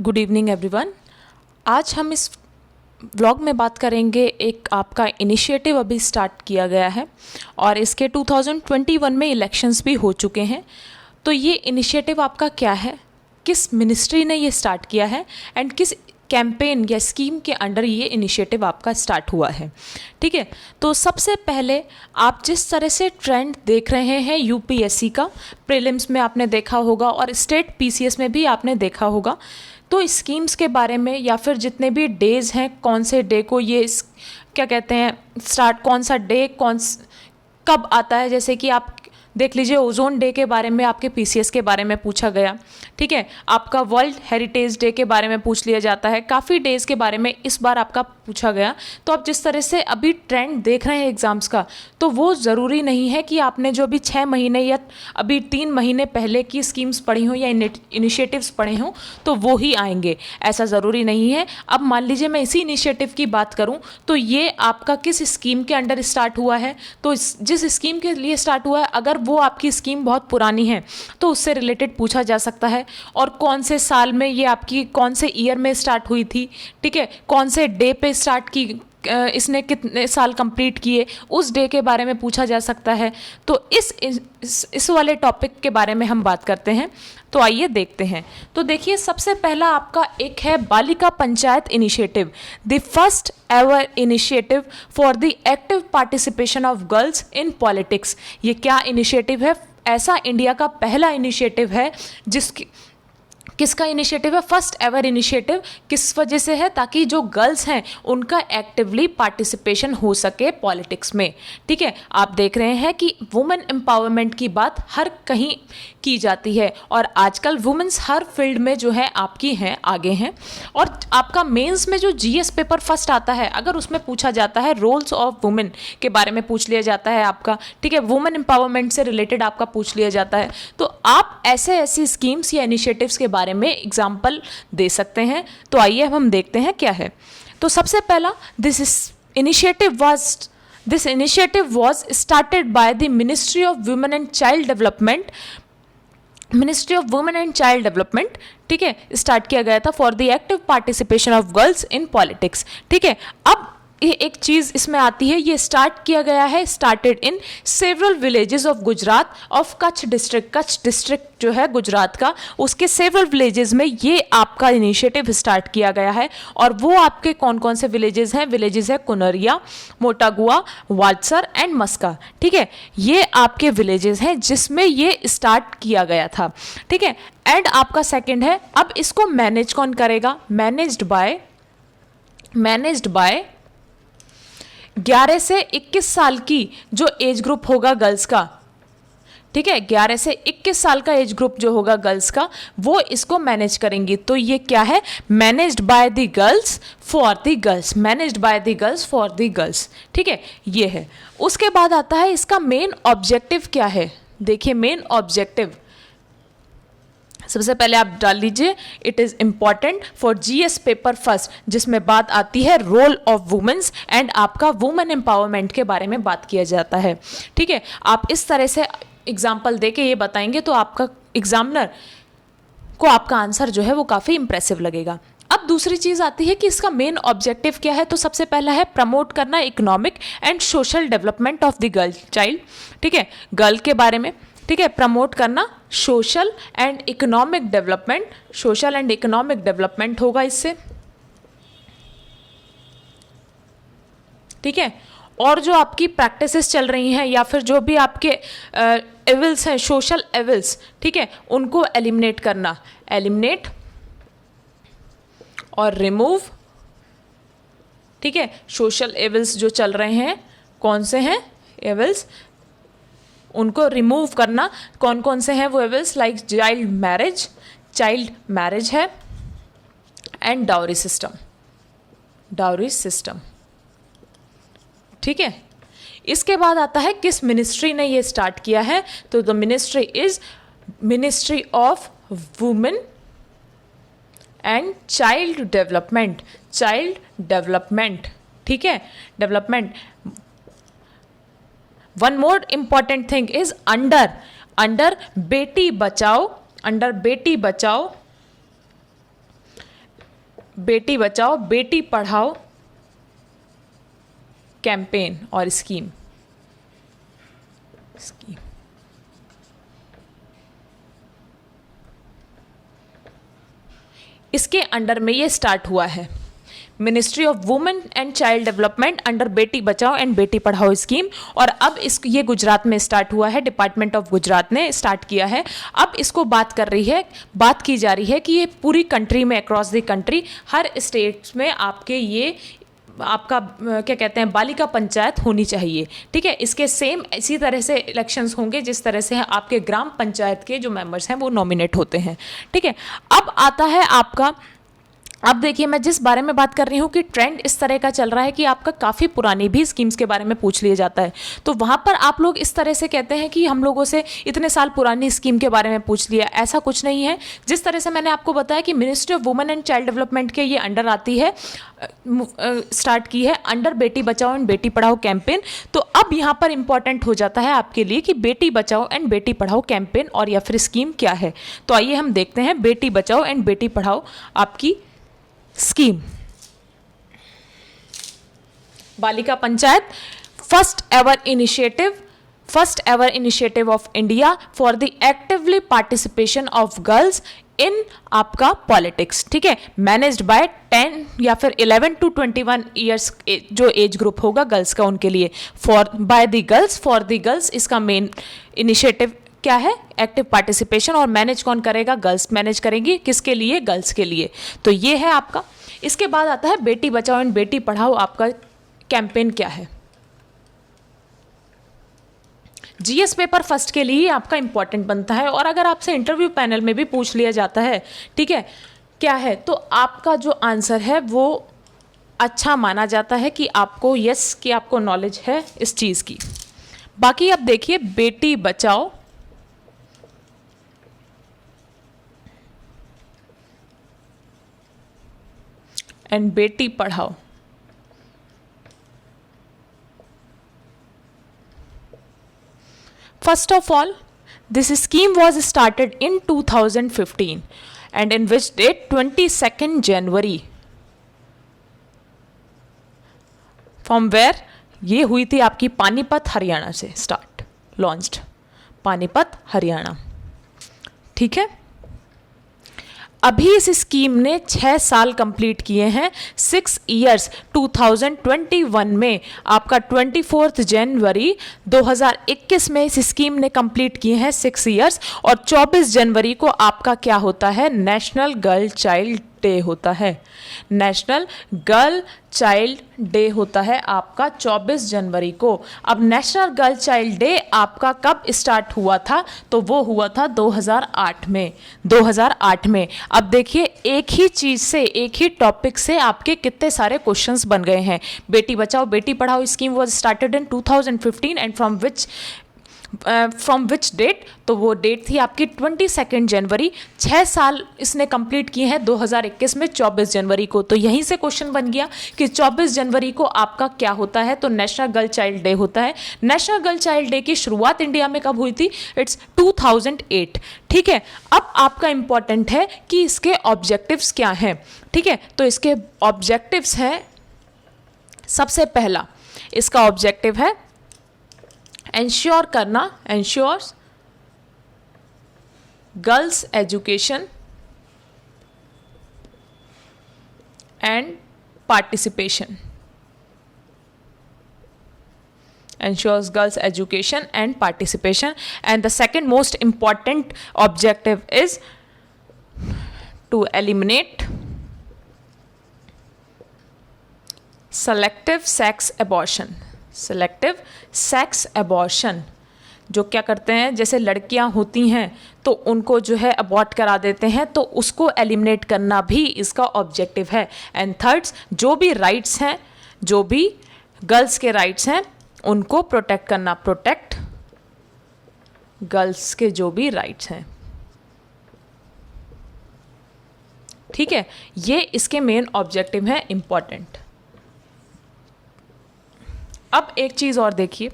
Good evening everyone. आज हम इस व्लॉग में बात करेंगे, एक आपका इनिशिएटिव अभी स्टार्ट किया गया है और इसके 2021 में इलेक्शंस भी हो चुके हैं। तो ये इनिशिएटिव आपका क्या है, किस मिनिस्ट्री ने ये स्टार्ट किया है एंड किस कैंपेन या स्कीम के अंडर ये इनिशिएटिव आपका स्टार्ट हुआ है। ठीक है, तो सबसे पहले आप जिस तरह से ट्रेंड देख रहे हैं यूपीएससी का, प्रीलिम्स में आपने देखा होगा और स्टेट पीसीएस में भी आपने देखा होगा, तो स्कीम्स के बारे में या फिर जितने भी डेज़ हैं, कौन से डे को ये क्या कहते हैं स्टार्ट, कौन सा डे कब आता है। जैसे कि आप देख लीजिए, ओजोन डे के बारे में आपके पीसीएस के बारे में पूछा गया। ठीक है, आपका वर्ल्ड हेरिटेज डे के बारे में पूछ लिया जाता है, काफ़ी डेज़ के बारे में इस बार आपका पूछा गया। तो आप जिस तरह से अभी ट्रेंड देख रहे हैं एग्ज़ाम्स का, तो वो ज़रूरी नहीं है कि आपने जो अभी 6 महीने या अभी 3 महीने पहले की स्कीम्स पढ़ी हों या इनिशिएटिव्स पढ़े हों तो वो ही आएंगे, ऐसा ज़रूरी नहीं है। अब मान लीजिए मैं इसी इनिशिएटिव की बात करूँ तो ये आपका किस स्कीम के अंडर स्टार्ट हुआ है। तो जिस स्कीम के लिए स्टार्ट हुआ है, अगर वो आपकी स्कीम बहुत पुरानी है तो उससे रिलेटेड पूछा जा सकता है, और कौन से साल में ये आपकी, कौन से ईयर में स्टार्ट हुई थी। ठीक है, कौन से डे पे स्टार्ट की, इसने कितने साल कंप्लीट किए, उस डे के बारे में पूछा जा सकता है। तो इस वाले टॉपिक के बारे में हम बात करते हैं। तो आइए देखते हैं। तो देखिए, सबसे पहला आपका एक है बालिका panchayat initiative, the first ever initiative for the active participation of girls in politics. ये क्या इनिशिएटिव है? ऐसा इंडिया का पहला इनिशिएटिव है किसका इनिशिएटिव है? First ever initiative. किस वजह से है? ताकि जो गर्ल्स हैं उनका एक्टिवली पार्टिसिपेशन हो सके पॉलिटिक्स में। ठीक है, आप देख रहे हैं कि वुमेन एम्पावरमेंट की बात हर कहीं की जाती है और आजकल वुमेन्स हर फील्ड में जो है आपकी हैं, आगे हैं। और आपका मेंस में जो जीएस पेपर फर्स्ट आता है, अगर उसमें पूछा जाता है रोल्स ऑफ वुमेन के बारे में पूछ लिया जाता है आपका, ठीक है, वुमेन एम्पावरमेंट से रिलेटेड आपका पूछ लिया जाता है, तो आप ऐसी स्कीम्स या इनिशिएटिव्स के बारे में एग्जाम्पल दे सकते हैं। तो आइए अब हम देखते हैं क्या है। तो सबसे पहला, this initiative was started by the Ministry of Women and Child Development, ठीक है, स्टार्ट किया गया था for the active participation of girls in politics. ठीक है, अब ये एक चीज़ इसमें आती है, ये स्टार्ट किया गया है, started in several villages of Gujarat of Kutch district जो है गुजरात का, उसके सेवरल विलेजेस में ये आपका इनिशिएटिव स्टार्ट किया गया है। और वो आपके कौन कौन से विलेजेस हैं? विलेजेस है कुनरिया, मोटागुआ, वालसर एंड मस्का। ठीक है, ये आपके विलेजेस हैं जिसमें ये स्टार्ट किया गया था। ठीक है, एंड आपका सेकंड है, अब इसको मैनेज कौन करेगा? मैनेज्ड बाय 11 से 21 साल की जो एज ग्रुप होगा गर्ल्स का। ठीक है, 11 से 21 साल का एज ग्रुप जो होगा गर्ल्स का, वो इसको मैनेज करेंगी। तो ये क्या है? Managed by the girls for the girls, managed by the girls for the girls. ठीक है, ये है। उसके बाद आता है इसका मेन ऑब्जेक्टिव क्या है। देखिए, मेन ऑब्जेक्टिव सबसे पहले आप डाल लीजिए, it is important for GS paper first, जिसमें बात आती है रोल ऑफ वुमेन्स एंड आपका वुमेन एम्पावरमेंट के बारे में बात किया जाता है। ठीक है, आप इस तरह से एग्जाम्पल दे के ये बताएंगे तो आपका एग्जामिनर को आपका आंसर जो है वो काफ़ी इंप्रेसिव लगेगा। अब दूसरी चीज़ आती है कि इसका मेन ऑब्जेक्टिव क्या है। तो सबसे पहला है प्रमोट करना economic and social development of the girl child. ठीक है, गर्ल के बारे में, ठीक है, प्रमोट करना सोशल एंड इकोनॉमिक डेवलपमेंट होगा इससे। ठीक है, और जो आपकी प्रैक्टिसेस चल रही हैं या फिर जो भी आपके एविल्स हैं, सोशल एविल्स, ठीक है, उनको एलिमिनेट करना, एलिमिनेट और रिमूव। ठीक है, सोशल एविल्स जो चल रहे हैं, कौन से हैं एविल्स, उनको रिमूव करना। कौन कौन से हैं वो एविल्स? लाइक चाइल्ड मैरिज है एंड डाउरी सिस्टम। ठीक है, इसके बाद आता है किस मिनिस्ट्री ने ये स्टार्ट किया है। तो the ministry is ministry of women and child development. ठीक है, development. One more important thing is under बेटी बचाओ बेटी बचाओ बेटी पढ़ाओ कैंपेन और स्कीम। इसके अंडर में ये स्टार्ट हुआ है, ministry of women and child development under Beti Bachao and बेटी पढ़ाओ स्कीम। और अब ये गुजरात में स्टार्ट हुआ है, डिपार्टमेंट ऑफ गुजरात ने स्टार्ट किया है। अब इसको बात की जा रही है कि ये पूरी कंट्री में, across the country, her states में आपका क्या कहते हैं, बालिका पंचायत होनी चाहिए। ठीक है, इसके सेम इसी तरह से इलेक्शंस होंगे जिस तरह से आपके ग्राम पंचायत के जो मेंबर्स हैं वो नॉमिनेट होते हैं। ठीक है, अब आता है आपका, अब देखिए मैं जिस बारे में बात कर रही हूँ कि ट्रेंड इस तरह का चल रहा है कि आपका काफ़ी पुरानी भी स्कीम्स के बारे में पूछ लिया जाता है। तो वहाँ पर आप लोग इस तरह से कहते हैं कि हम लोगों से इतने साल पुरानी स्कीम के बारे में पूछ लिया, ऐसा कुछ नहीं है। जिस तरह से मैंने आपको बताया कि ministry of women and child development के ये अंडर आती है, स्टार्ट की है under Beti Bachao and Beti Padhao campaign. तो अब यहाँ पर इंपॉर्टेंट हो जाता है आपके लिए कि बेटी बचाओ एंड बेटी पढ़ाओ कैंपेन और या फिर स्कीम क्या है। तो आइए हम देखते हैं बेटी बचाओ एंड बेटी पढ़ाओ आपकी स्कीम। बालिका panchayat first ever initiative of India for the actively participation of girls in आपका पॉलिटिक्स। ठीक है, मैनेज्ड बाय 10 या फिर 11 to 21 ईयर्स जो एज ग्रुप होगा गर्ल्स का, उनके लिए, फॉर द गर्ल्स इसका मेन इनिशिएटिव क्या है, एक्टिव पार्टिसिपेशन। और मैनेज कौन करेगा, गर्ल्स मैनेज करेंगी, किसके लिए, गर्ल्स के लिए। तो ये है आपका। इसके बाद आता है बेटी बचाओ एंड बेटी पढ़ाओ आपका कैंपेन क्या है। जीएस पेपर फर्स्ट के लिए आपका इंपॉर्टेंट बनता है, और अगर आपसे इंटरव्यू पैनल में भी पूछ लिया जाता है, ठीक है, क्या है, तो आपका जो आंसर है वो अच्छा माना जाता है कि आपको कि आपको नॉलेज है इस चीज़ की। बाकी अब देखिए Beti Bachao and Beti Padhao. First of all, this scheme was started in 2015 and in which date 22nd January, from where ये हुई थी आपकी पानीपत हरियाणा से स्टार्ट, लॉन्च्ड पानीपत हरियाणा। ठीक है, अभी इस स्कीम ने 6 साल कंप्लीट किए हैं, 6 ईयर्स। 2021 में आपका 24 जनवरी 2021 में इस स्कीम ने कंप्लीट किए हैं 6 ईयर्स। और 24 जनवरी को आपका क्या होता है, नेशनल गर्ल चाइल्ड डे होता है। नेशनल गर्ल चाइल्ड डे होता है आपका 24 जनवरी को। अब नेशनल गर्ल चाइल्ड डे आपका कब स्टार्ट हुआ था, तो वो हुआ था 2008 में। 2008 में। अब देखिए एक ही चीज़ से, एक ही टॉपिक से आपके कितने सारे क्वेश्चंस बन गए हैं। बेटी Bachao Beti Padhao scheme was started in 2015 and from which date, तो वो डेट थी आपकी 22 जनवरी। 6 साल इसने कंप्लीट किए हैं 2021 में 24 जनवरी को। तो यहीं से क्वेश्चन बन गया कि 24 जनवरी को आपका क्या होता है, तो नेशनल गर्ल चाइल्ड डे होता है। नेशनल गर्ल चाइल्ड डे की शुरुआत इंडिया में कब हुई थी, इट्स 2008। ठीक है, अब आपका इंपॉर्टेंट है कि इसके ऑब्जेक्टिव्स क्या हैं। ठीक है, तो इसके ऑब्जेक्टिव्स हैं, सबसे पहला इसका ऑब्जेक्टिव है एंश्योर करना, ensures girls education and participation, ensures girls education and participation. And the second most important objective is to eliminate selective sex abortion. Selective sex abortion, जो क्या करते हैं, जैसे लड़कियां होती हैं तो उनको जो है अबॉर्ट करा देते हैं, तो उसको एलिमिनेट करना भी इसका ऑब्जेक्टिव है। एंड थर्ड्स, जो भी राइट्स हैं, जो भी गर्ल्स के राइट्स हैं उनको प्रोटेक्ट करना, प्रोटेक्ट गर्ल्स के जो भी राइट्स हैं। ठीक है, ये इसके मेन ऑब्जेक्टिव हैं, इंपॉर्टेंट। अब एक चीज़ और देखिए,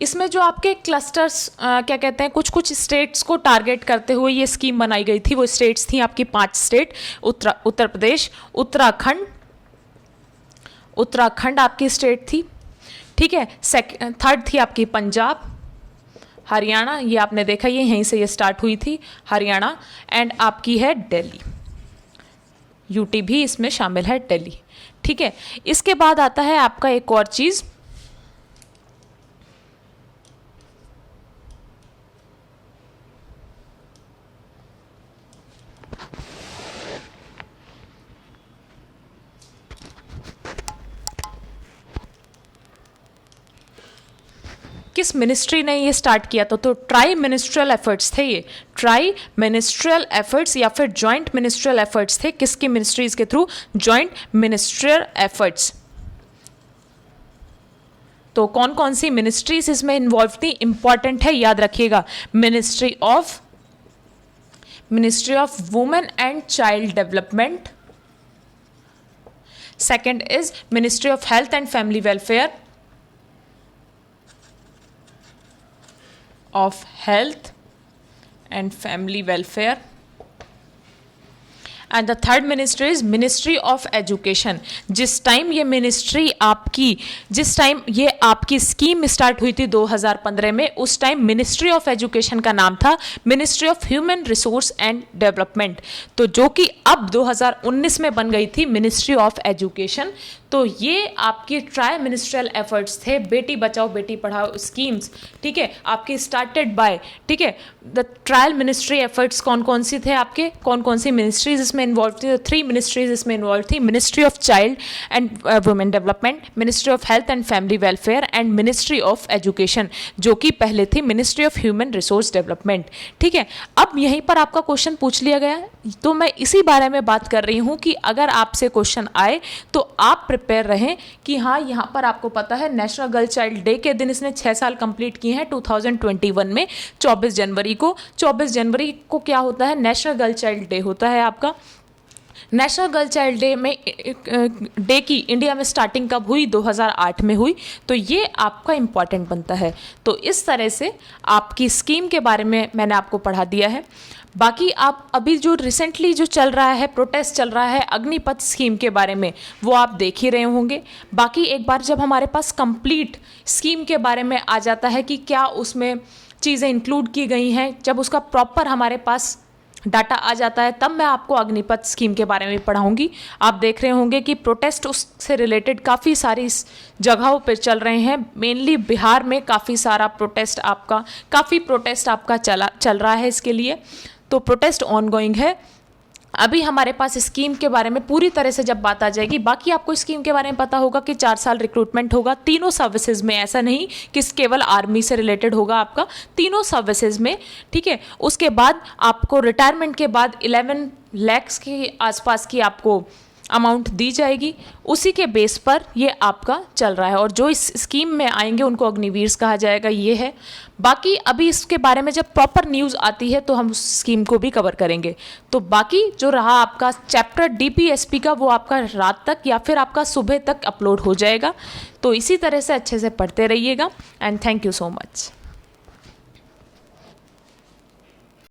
इसमें जो आपके क्लस्टर्स क्या कहते हैं, कुछ कुछ स्टेट्स को टारगेट करते हुए ये स्कीम बनाई गई थी। वो स्टेट्स थी आपकी 5 स्टेट, उत्तर प्रदेश, उत्तराखंड आपकी स्टेट थी, ठीक है। थर्ड थी आपकी पंजाब, हरियाणा, ये आपने देखा ये यहीं से ये स्टार्ट हुई थी, हरियाणा। एंड आपकी है दिल्ली, यूटी भी इसमें शामिल है, दिल्ली, ठीक है। इसके बाद आता है आपका एक और चीज़, किस मिनिस्ट्री ने ये स्टार्ट किया था? तो ट्राई मिनिस्ट्रियल एफर्ट्स थे ये, ट्राई मिनिस्ट्रियल एफर्ट्स या फिर जॉइंट मिनिस्ट्रियल एफर्ट्स थे। किसकी मिनिस्ट्रीज के थ्रू? Joint ministerial efforts. तो कौन कौन सी मिनिस्ट्रीज इसमें इन्वॉल्व थी? इंपॉर्टेंट है, याद रखिएगा। Ministry of women and child development, second is ministry of health and family welfare, of health and family welfare, and the third ministry is ministry of education। जिस time ये आपकी scheme start हुई थी 2015 में, उस टाइम मिनिस्ट्री ऑफ एजुकेशन का नाम था ministry of human resource and development, तो जो कि अब 2019 में बन गई थी मिनिस्ट्री ऑफ एजुकेशन। तो ये आपकी ट्राई मिनिस्ट्रियल एफर्ट्स थे, बेटी बचाओ बेटी पढ़ाओ स्कीम्स, ठीक है, आपकी स्टार्टेड बाय, ठीक है। द ट्रायल मिनिस्ट्री एफर्ट्स कौन कौन सी थे आपके, कौन कौन सी मिनिस्ट्रीज इसमें इन्वॉल्व थी? तो 3 मिनिस्ट्रीज इसमें इन्वॉल्व थी, ministry of child and women development, ministry of health and family welfare and ministry of education, जो कि पहले थी ministry of human resource development, ठीक है। अब यहीं पर आपका क्वेश्चन पूछ लिया गया, तो मैं इसी बारे में बात कर रही हूँ कि अगर आपसे क्वेश्चन आए तो आप प्रिपेयर रहें कि हाँ, यहाँ पर आपको पता है नेशनल गर्ल चाइल्ड डे के दिन इसने 6 साल कंप्लीट किए हैं 2021 में, 24 जनवरी को। 24 जनवरी को क्या होता है? नेशनल गर्ल चाइल्ड डे होता है आपका। नेशनल गर्ल चाइल्ड डे की इंडिया में स्टार्टिंग कब हुई? 2008 में हुई। तो ये आपका इम्पॉर्टेंट बनता है। तो इस तरह से आपकी स्कीम के बारे में मैंने आपको पढ़ा दिया है। बाकी आप अभी जो रिसेंटली जो चल रहा है, प्रोटेस्ट चल रहा है अग्निपथ स्कीम के बारे में, वो आप देख ही रहे होंगे। बाकी एक बार जब हमारे पास कंप्लीट स्कीम के बारे में आ जाता है कि क्या उसमें चीज़ें इंक्लूड की गई हैं, जब उसका प्रॉपर हमारे पास डाटा आ जाता है, तब मैं आपको अग्निपथ स्कीम के बारे में पढ़ाऊंगी। आप देख रहे होंगे कि प्रोटेस्ट उससे रिलेटेड काफ़ी सारी जगहों पर चल रहे हैं। मेनली बिहार में काफ़ी प्रोटेस्ट आपका चल रहा है इसके लिए। तो प्रोटेस्ट ऑनगोइंग है। अभी हमारे पास स्कीम के बारे में पूरी तरह से जब बात आ जाएगी, बाकी आपको स्कीम के बारे में पता होगा कि 4 साल रिक्रूटमेंट होगा तीनों सर्विसेज में, ऐसा नहीं कि केवल आर्मी से रिलेटेड होगा आपका, तीनों सर्विसेज में, ठीक है। उसके बाद आपको रिटायरमेंट के बाद 11 लाख के आसपास की आपको अमाउंट दी जाएगी, उसी के बेस पर ये आपका चल रहा है। और जो इस स्कीम में आएंगे उनको अग्निवीर्स कहा जाएगा, ये है। बाकी अभी इसके बारे में जब प्रॉपर न्यूज़ आती है तो हम उस स्कीम को भी कवर करेंगे। तो बाकी जो रहा आपका चैप्टर डीपीएसपी का, वो आपका रात तक या फिर आपका सुबह तक अपलोड हो जाएगा। तो इसी तरह से अच्छे से पढ़ते रहिएगा and thank you so much.